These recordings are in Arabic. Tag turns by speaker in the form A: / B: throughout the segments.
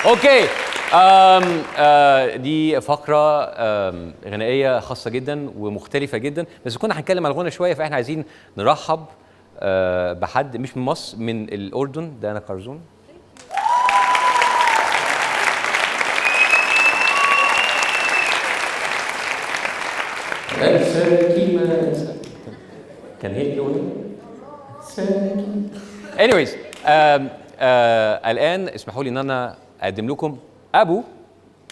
A: اوكي. دي فقرة غنائية خاصة جدا ومختلفة جدا، بس كنا هنتكلم على الغنى شوية، فاحنا عايزين نرحب بحد مش من مصر، من الأردن، دانا قرزون. كان هي الأغنية؟ anyways الآن اسمحوا لي إن أنا أقدم لكم أبو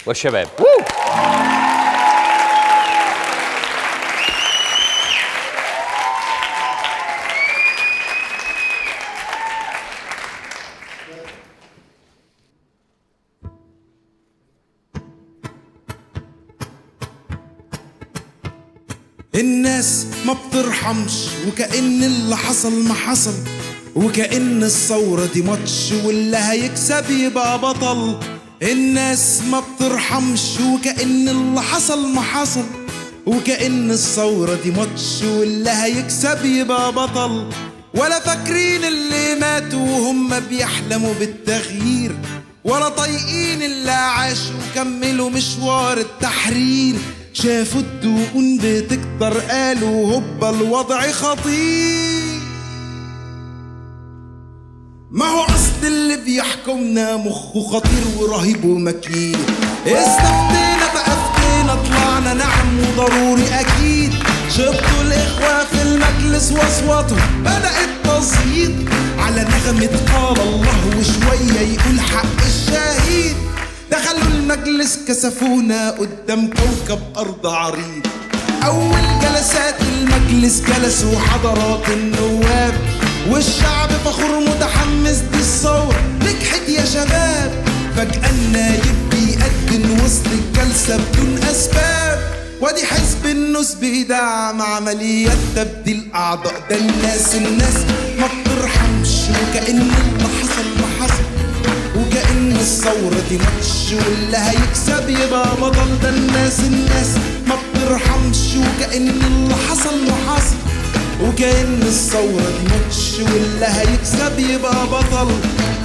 A: والشباب.
B: الناس ما بترحمش وكأن اللي حصل ما حصل، وكأن الثورة دي ماتش واللي هيكسب يبقى بطل. الناس ما بترحمش وكأن اللي حصل ما حصل، وكأن الثورة دي ماتش واللي هيكسب يبقى بطل. ولا فاكرين اللي ماتوا وهم بيحلموا بالتغيير، ولا طايقين اللي عاشوا وكملوا مشوار التحرير. شافوا الدقون بتكتر قالوا هوبا الوضع خطير. ما هو أصل اللي بيحكمنا مخه خطير ورهيب ومكين. استفتينا فأفتينا طلعنا نعم وضروري أكيد. شفتوا الإخوة في المجلس واصواتوا بدأ التصويت على نغمة قال الله وشوية يقول حق الشهيد. دخلوا المجلس كسفونا قدام كوكب أرض عريض. أول جلسات المجلس جلسوا حضرات النواب، والشعب فخور متحمس دي الثورة نجحت يا شباب. فجأة النايب بيقدم وسط الجلسة بدون أسباب، ودي حزب النوس بيدعم عمليات تبديل أعضاء. ده الناس ما بترحمش وكأن اللي حصل ما حصل، وكأن الثورة دي ماتش واللي هيكسب يبقى بطل. ده الناس ما بترحمش وكأن اللي حصل ما حصل، وكأن الثورة دي ماتش واللي هيكسب يبقى بطل.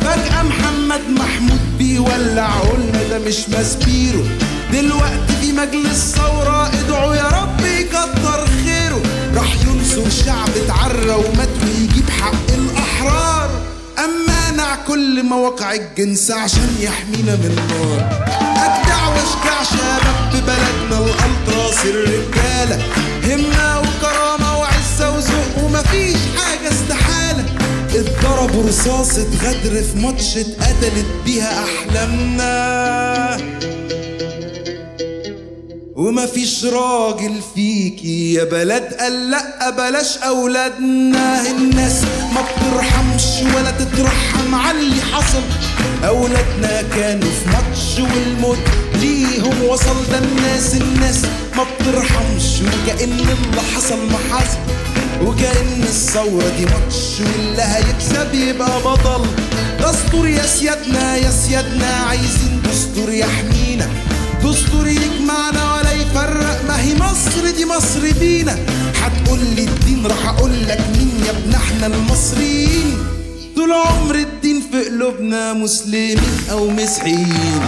B: فجأة محمد محمود بيولع قلنا ده مش مسبيره. دلوقتي في مجلس ثورة ادعوا يا رب يكتر خيره. راح ينصر شعب اتعرى ومات ويجيب حق الأحرار. أما منع كل مواقع الجنس عشان يحمينا من النار. أجدع واشجع شباب ببلدنا الألتراس الرجالة، همة وكرامة وعزة وذوق ومفيش حاجة استحالة. اتضربوا رصاصة غدر في ماتش اتقتلت بيها أحلامنا، ومفيش راجل فيكي يا بلد قال لأ بلاش أولادنا. الناس ما بترحمش ولا تترحم على اللي حصل. أولادنا كانوا في ماتش والموت ليهم وصل. ده الناس ما بترحمش وكأن اللي حصل ما حصل، وكأن الثورة دي ماتش واللي هيكسب يبقى بطل. دستور يا سيادنا يا سيادنا، عايزين دستور يحمينا، دستور يجمعنا ولا يفرق. ما هي مصر دي مصر بينا. هتقولي الدين راح اقولك مين يا ابن احنا المصريين. طول عمر الدين في قلوبنا مسلمين او مسيحيين.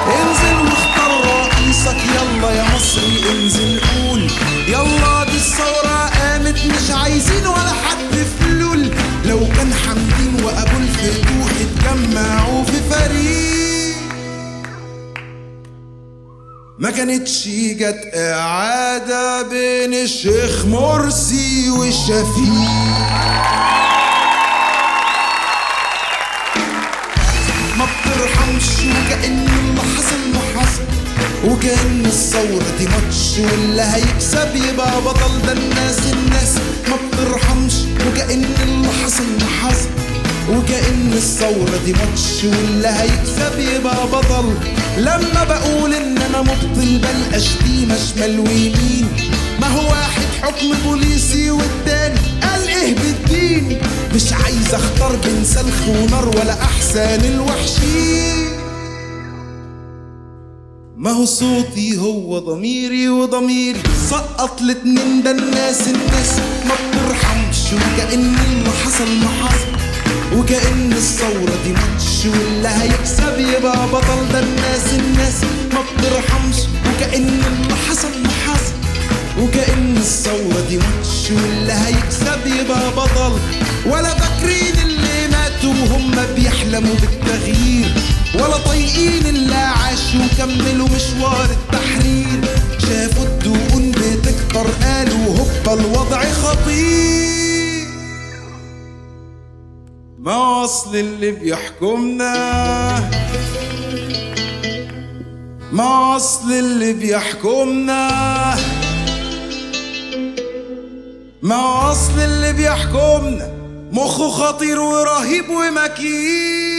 B: انزل واختار رئيسك يلا يا مصري، انزل قول يلا دي الثورة قامت. مش عايزين ولا حد فلول. لو كان حمدين وابو الفتوح اتجمعوا في فريق، ما كانتش جت إعادة بين الشيخ مرسي والشفيق. ما بترحمش وكأن اللي حصل ما حصل، وكأن الثورة دي ماتش واللي هيكسب يبقى بطل. ده الناس ما بترحمش وكأن اللي حصل ما حصل، وكأن الثورة دي ماتش واللي هيكسب يبقى بطل. لما بقول ان انا مبطل بلقى شتيمة شمال ويمين. ما هو واحد حكم بوليسي والتاني قال ايه بالدين. مش عايز اختار بين سلخ ونار ولا احسن الوحشين. ما هو صوتي هو ضميري وضميري سقط الاتنين. ده الناس ما بترحمش وكأن اللي حصل ما حصل، وكأن الثورة دي ماتش واللي هيكسب يبقى بطل. ده الناس ما بترحمش، وكأن اللي حصل ما حصل. وكأن الثورة دي ماتش واللي هيكسب يبقى بطل. ولا فاكرين اللي ماتوا وهم بيحلموا بالتغيير، ولا طايقين اللي عاشوا وكملوا مشوار التحرير. شافوا الدقون بتكتر قالوا هوبا الوضع خطير. ما أصل اللي بيحكمنا، ما أصل اللي بيحكمنا، ما أصل اللي بيحكمنا مخه خطير ورهيب ومكين.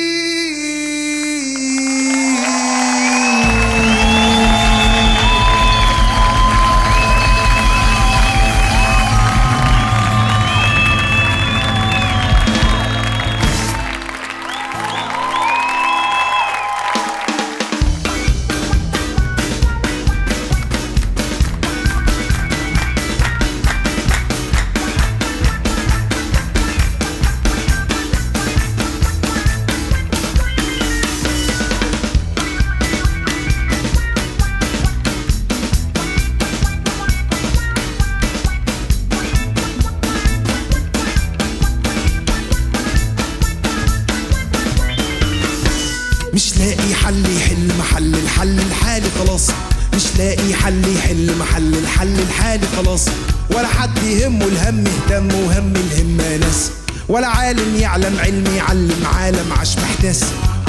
B: مش لاقي حل يحل محل الحل الحالي خلاص. مش لاقي حل يحل محل الحل الحالي خلاص. ولا حد يهمه الهم يهتم وهم الهمة ناس. ولا عالم يعلم علم يعلم عالم عاش محتاس.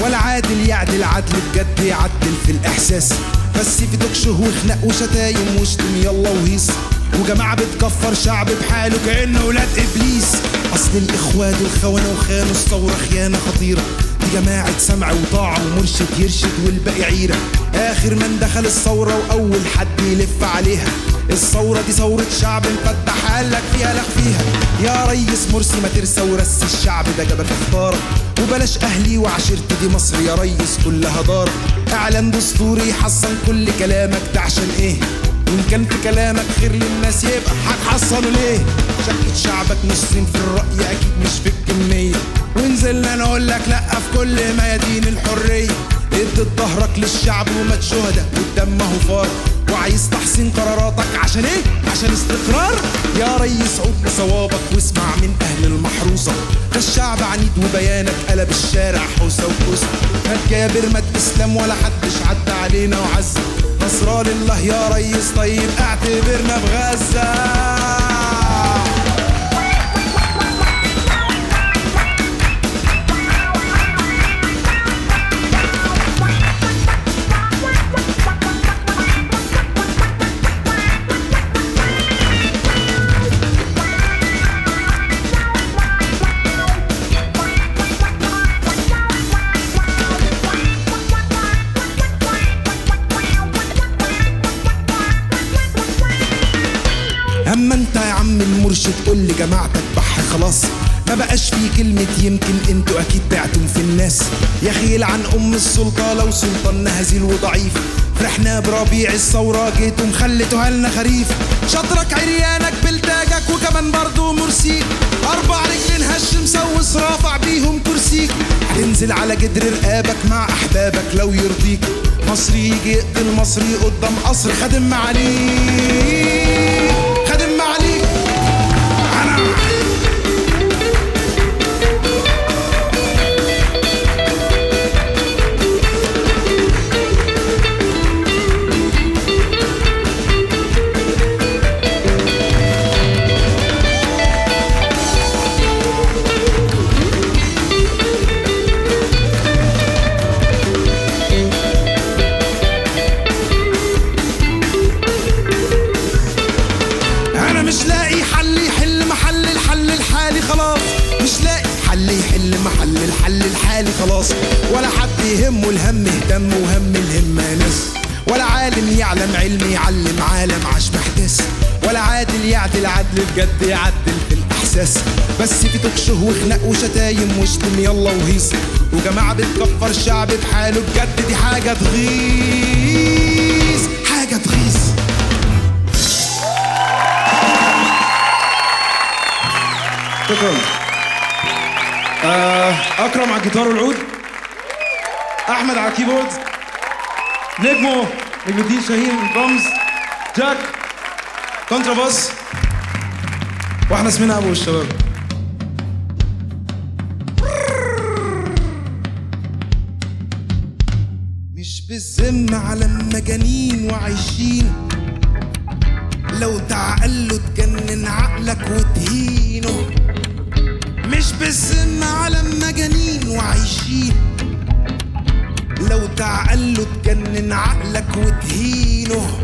B: ولا عادل يعدل عدل بجد يعدل في الإحساس. بس في تكشه وخناق وشتايم وشتم يلا وهيص، وجماعة بتكفر شعب بحاله كأنه ولاد إبليس. أصل الإخوان والخونة وخانوا الثورة خيانة خطيرة. دي جماعة سمع وطاعة ومرشد يرشد والباقي عيرة. آخر من دخل الثورة وأول حد يلف عليها. الثورة دي ثورة شعب مفتح قالك فيها لك فيها. يا ريس مرسي ما ترسى ورس الشعب ده جابك اختارك. وبلاش أهلي وعشيرتي دي مصر يا ريس كلها دار. إعلان دستوري يحصن كل كلامك ده عشان إيه؟ وإن كان في كلامك خير للناس يبقى هتحصنوا ليه؟ شقة شعبك نصين في الرأي أكيد مش في الكمية. ونزلنا نقولك لأ في كل ميادين الحرية. ادي ظهرك للشعب ومات شهداء والدم اهو فار. وعايز تحسين قراراتك عشان ايه؟ عشان استقرار؟ يا ريس عود بصوابك واسمع من اهل المحروسة. ده الشعب عنيد وبيانك قلب الشارع حوسة وكوسة. ما تجابر ما تسلم ولا حدش عدى علينا وعز. نصرى لله يا ريس طيب اعتبرنا بغزة. اما انت يا عم المرشد قول لجماعتك بح خلاص. ما بقاش في كلمة يمكن انتوا اكيد بعتم في الناس. يا خيل عن ام السلطة لو سلطاننا هزيل وضعيف. فرحنا بربيع الثورة جيتم خليتوها لنا خريف. شطرك عريانك بلتاجك وكمان برضو مرسيك. 4 رجلين هش مسوس رافع بيهم كرسيك. هتنزل على جدر رقابك مع احبابك لو يرضيك. مصري يجي يقتل مصري قدام قصر خادم معاليك. خادم معاليك مش لاقي حل يحل محل الحل الحالي خلاص. مش لاقي حل يحل محل الحل الحالي خلاص. ولا حد يهمه الهم يهتم وهم الهمة ناس. ولا عالم يعلم علم يعلم عالم عاش محتاس. ولا عادل يعدل عدل بجد يعدل في الإحساس. بس في تكشه وخناق وشتايم وشتم يلا وهيص. وجماعة بتكفر الشعب بحاله بجد دي حاجة تغيظ. حاجة تغيظ. شكرا. اكرم على الجيتار والعود، احمد على الكيبورد، نجم الدين شاهين درامز، جاك كونتراباس، واحنا اسمنا ابو الشباب. مش بالذمة على المجانين وعايشين، لو تعقله تجنن عقلك وتهينه. مش بالذمة على المجانين وعايشين، لو تعقله تجنن عقلك وتهينه.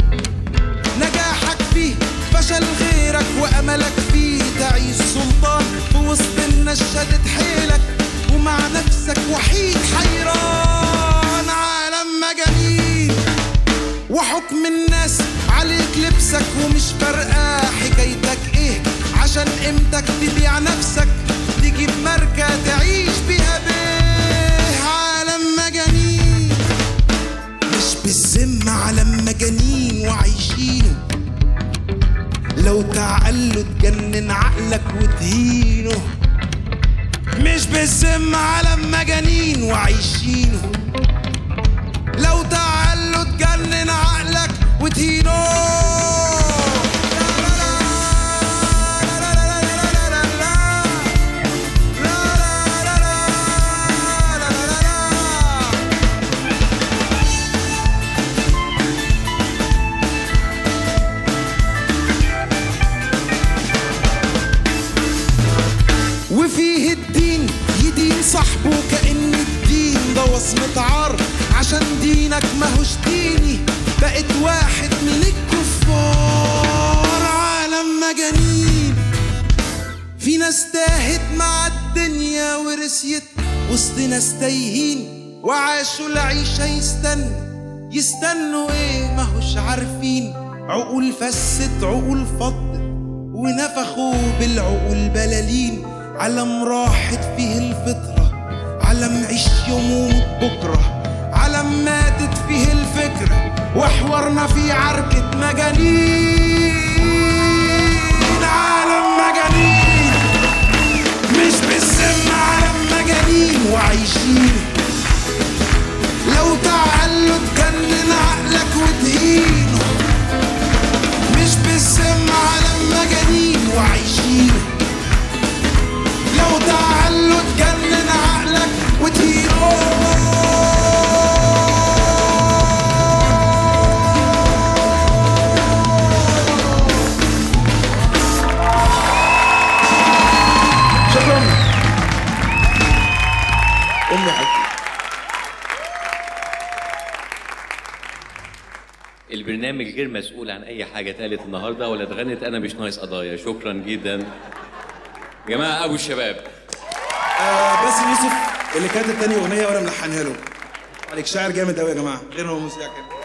B: نجاحك فيه فشل غيرك وأملك فيه تعيش سلطان في وسط الناس شدت حيلك ومع نفسك وحيد حيران. عالم مجانين وحكم الناس عليك لبسك ومش فارقة حكايتك ايه، عشان قيمتك تبيع نفسك تجيب ماركة تعيش بيها بيه. عالم مجانين مش بالذمة على المجانين وعايشينه، لو تعقله تجنن عقلك وتهينه. مش بالذمة على المجانين وعايشينه، لو تعقله تجنن عقلك وتهينه. وفيه الدين يدين صاحبه كأن الدين ده وصمة عار، عشان دينك ماهوش ديني بقت واحد من الكفار. عالم مجانين في ناس تاهت مع الدنيا ورسيت وسط ناس تايهين وعاشوا العيشة يستنوا ايه ماهوش عارفين. عقول فست عقول فضت ونفخوا بالعقول بلالين. عالم راحت فيه الفطرة، عالم عيش يوم وموت بكرة، عالم ماتت فيه الفكرة وحورنا في عركة مجانين. عالم مجانين مش بالذمة على المجانين وعايشين، لو تعقله تجنن عقلك وتهينه. مش بالذمة على المجانين وعايشين، لو تعقله تجنن عقلك وتهينه. شكرا أمي حبيبتي.
A: البرنامج غير مسؤول عن اي حاجه اتقالت النهارده ولا اتغنت، انا مش ناقص قضايا. شكرا جدا جماعه ابو الشباب.
B: باسم يوسف اللي كاتب تاني اغنيه وانا ملحنها له. عليك شاعر جامد قوي يا جماعه، غير هو موسيقى كده.